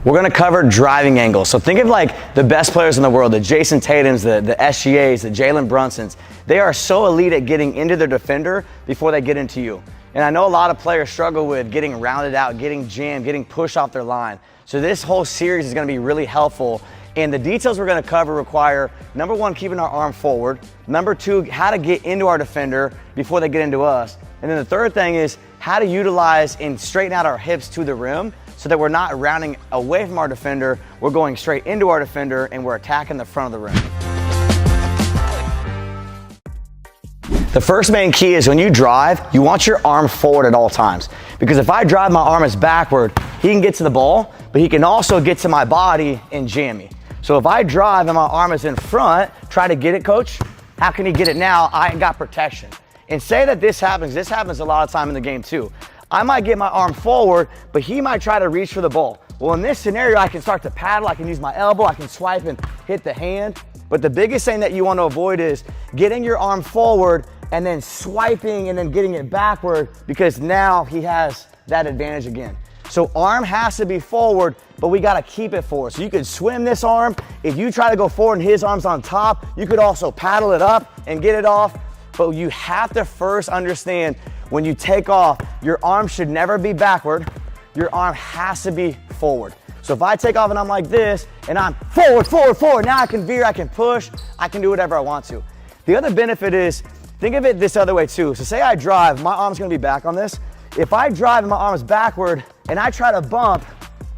We're gonna cover driving angles. So think of like the best players in the world, the Jason Tatums, the SGAs, the Jalen Brunsons. They are so elite at getting into their defender before they get into you. And I know a lot of players struggle with getting rounded out, getting jammed, getting pushed off their line. So this whole series is gonna be really helpful. And the details we're gonna cover require, number one, keeping our arm forward. Number two, how to get into our defender before they get into us. And then the third thing is how to utilize and straighten out our hips to the rim so that we're not rounding away from our defender, we're going straight into our defender and we're attacking the front of the rim. The first main key is when you drive, you want your arm forward at all times. Because if I drive, my arm is backward, he can get to the ball, but he can also get to my body and jam me. So if I drive and my arm is in front, try to get it, coach. How can he get it now? I ain't got protection. And say that this happens a lot of time in the game too. I might get my arm forward, but he might try to reach for the ball. Well, in this scenario, I can start to paddle, I can use my elbow, I can swipe and hit the hand. But the biggest thing that you want to avoid is getting your arm forward and then swiping and then getting it backward, because now he has that advantage again. So arm has to be forward, but we got to keep it forward. So you could swim this arm. If you try to go forward and his arm's on top, you could also paddle it up and get it off. But you have to first understand when you take off, your arm should never be backward. Your arm has to be forward. So if I take off and I'm like this, and I'm forward, forward, forward, now I can veer, I can push, I can do whatever I want to. The other benefit is, think of it this other way too. So say I drive, my arm's gonna be back on this. If I drive and my arm is backward and I try to bump,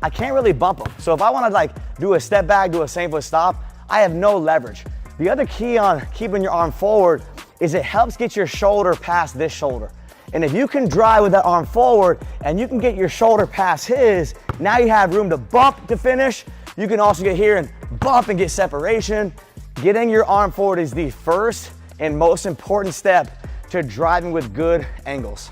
I can't really bump them. So if I wanna like do a step back, do a same foot stop, I have no leverage. The other key on keeping your arm forward is it helps get your shoulder past this shoulder. And if you can drive with that arm forward and you can get your shoulder past his, now you have room to bump to finish. You can also get here and bump and get separation. Getting your arm forward is the first and most important step to driving with good angles.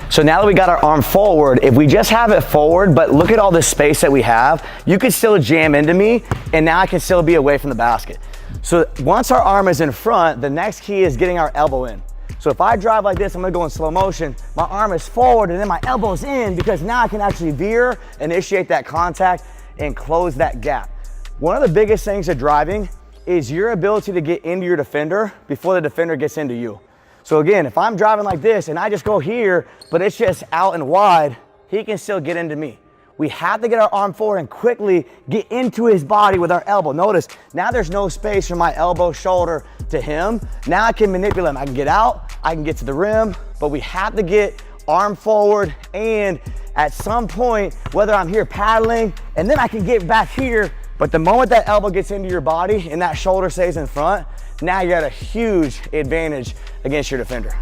So now that we got our arm forward, if we just have it forward, but look at all this space that we have, you could still jam into me, and now I can still be away from the basket. So once our arm is in front, the next key is getting our elbow in. So if I drive like this, I'm gonna go in slow motion, my arm is forward and then my elbow's in, because now I can actually veer, initiate that contact, and close that gap. One of the biggest things to driving is your ability to get into your defender before the defender gets into you. So again, if I'm driving like this and I just go here, but it's just out and wide, he can still get into me. We have to get our arm forward and quickly get into his body with our elbow. Notice, now there's no space from my elbow, shoulder to him. Now I can manipulate him. I can get out, I can get to the rim, but we have to get arm forward, and at some point, whether I'm here paddling, and then I can get back here, but the moment that elbow gets into your body and that shoulder stays in front, now you're at a huge advantage against your defender.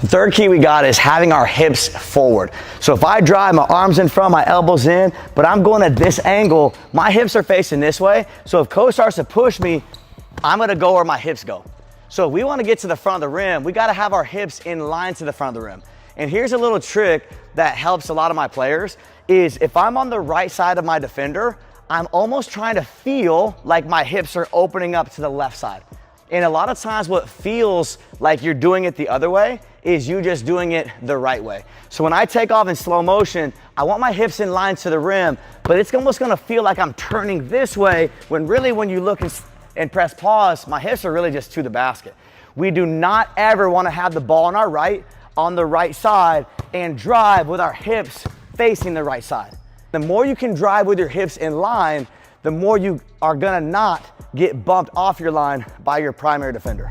The third key we got is having our hips forward. So if I drive, my arm's in front, my elbow's in, but I'm going at this angle, my hips are facing this way. So if coach starts to push me, I'm gonna go where my hips go. So if we wanna get to the front of the rim, we gotta have our hips in line to the front of the rim. And here's a little trick that helps a lot of my players is if I'm on the right side of my defender, I'm almost trying to feel like my hips are opening up to the left side. And a lot of times what feels like you're doing it the other way is you just doing it the right way. So when I take off in slow motion, I want my hips in line to the rim, but it's almost gonna feel like I'm turning this way when really when you look and press pause, my hips are really just to the basket. We do not ever wanna have the ball on the right side and drive with our hips facing the right side. The more you can drive with your hips in line, the more you are gonna not get bumped off your line by your primary defender.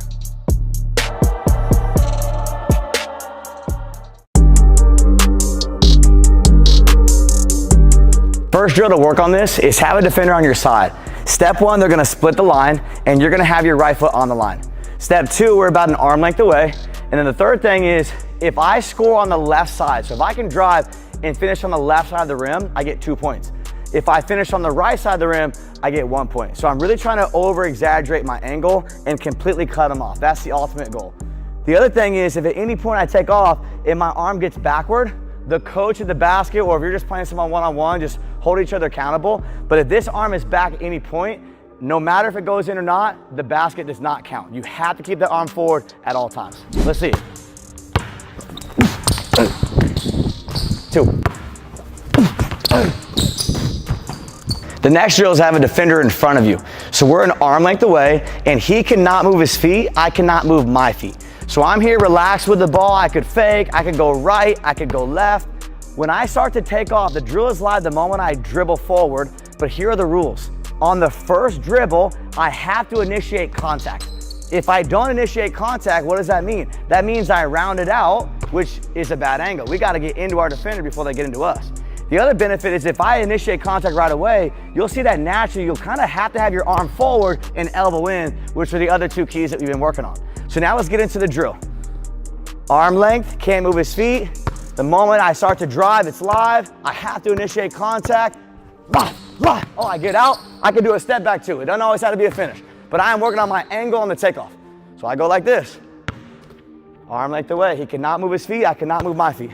First drill to work on this is have a defender on your side. Step one, they're gonna split the line and you're gonna have your right foot on the line. Step two, we're about an arm length away. And then the third thing is, if I score on the left side, so if I can drive and finish on the left side of the rim, I get 2 points. If I finish on the right side of the rim, I get 1 point. So I'm really trying to over exaggerate my angle and completely cut them off. That's the ultimate goal. The other thing is, if at any point I take off and my arm gets backward, the coach at the basket, or if you're just playing someone one-on-one, just hold each other accountable. But if this arm is back at any point, no matter if it goes in or not, the basket does not count. You have to keep that arm forward at all times. Let's see. 2. The next drill is have a defender in front of you. So we're an arm length away, and he cannot move his feet, I cannot move my feet. So I'm here relaxed with the ball, I could fake, I could go right, I could go left. When I start to take off, the drill is live the moment I dribble forward, but here are the rules. On the first dribble, I have to initiate contact. If I don't initiate contact, what does that mean? That means I round it out, which is a bad angle. We gotta get into our defender before they get into us. The other benefit is if I initiate contact right away, you'll see that naturally you'll kind of have to have your arm forward and elbow in, which are the other 2 keys that we've been working on. So now let's get into the drill. Arm length, can't move his feet. The moment I start to drive, it's live. I have to initiate contact. Oh, I get out. I can do a step back too. It doesn't always have to be a finish, but I am working on my angle on the takeoff. So I go like this. Arm length away. He cannot move his feet. I cannot move my feet.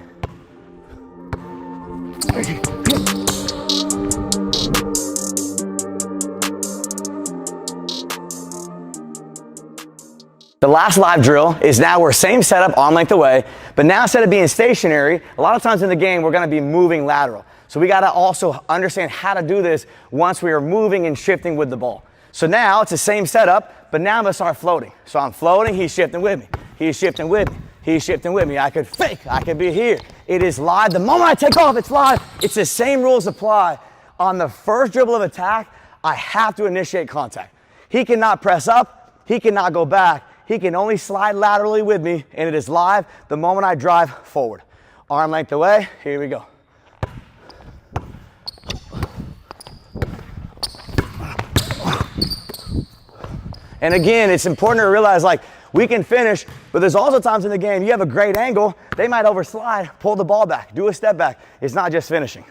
The last live drill is now we're same setup, arm length away, but now instead of being stationary, a lot of times in the game, we're gonna be moving lateral. So we gotta also understand how to do this once we are moving and shifting with the ball. So now it's the same setup, but now I'm gonna start floating. So I'm floating, he's shifting with me. He's shifting with me. He's shifting with me. I could fake, I could be here. It is live. The moment I take off, it's live. It's the same rules apply. On the first dribble of attack, I have to initiate contact. He cannot press up, he cannot go back. He can only slide laterally with me, and it is live the moment I drive forward. Arm length away, here we go. And again, it's important to realize, like, we can finish, but there's also times in the game you have a great angle, they might overslide, pull the ball back, do a step back. It's not just finishing.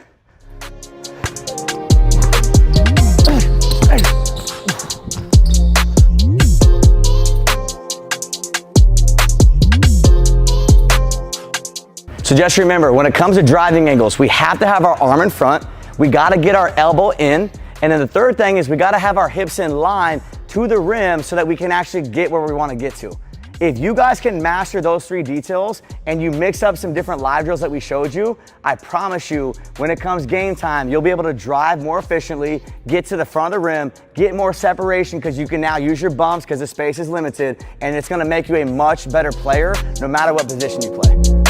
So just remember, when it comes to driving angles, we have to have our arm in front, we gotta get our elbow in, and then the third thing is we gotta have our hips in line to the rim so that we can actually get where we wanna get to. If you guys can master those 3 details and you mix up some different live drills that we showed you, I promise you, when it comes game time, you'll be able to drive more efficiently, get to the front of the rim, get more separation because you can now use your bumps because the space is limited, and it's gonna make you a much better player no matter what position you play.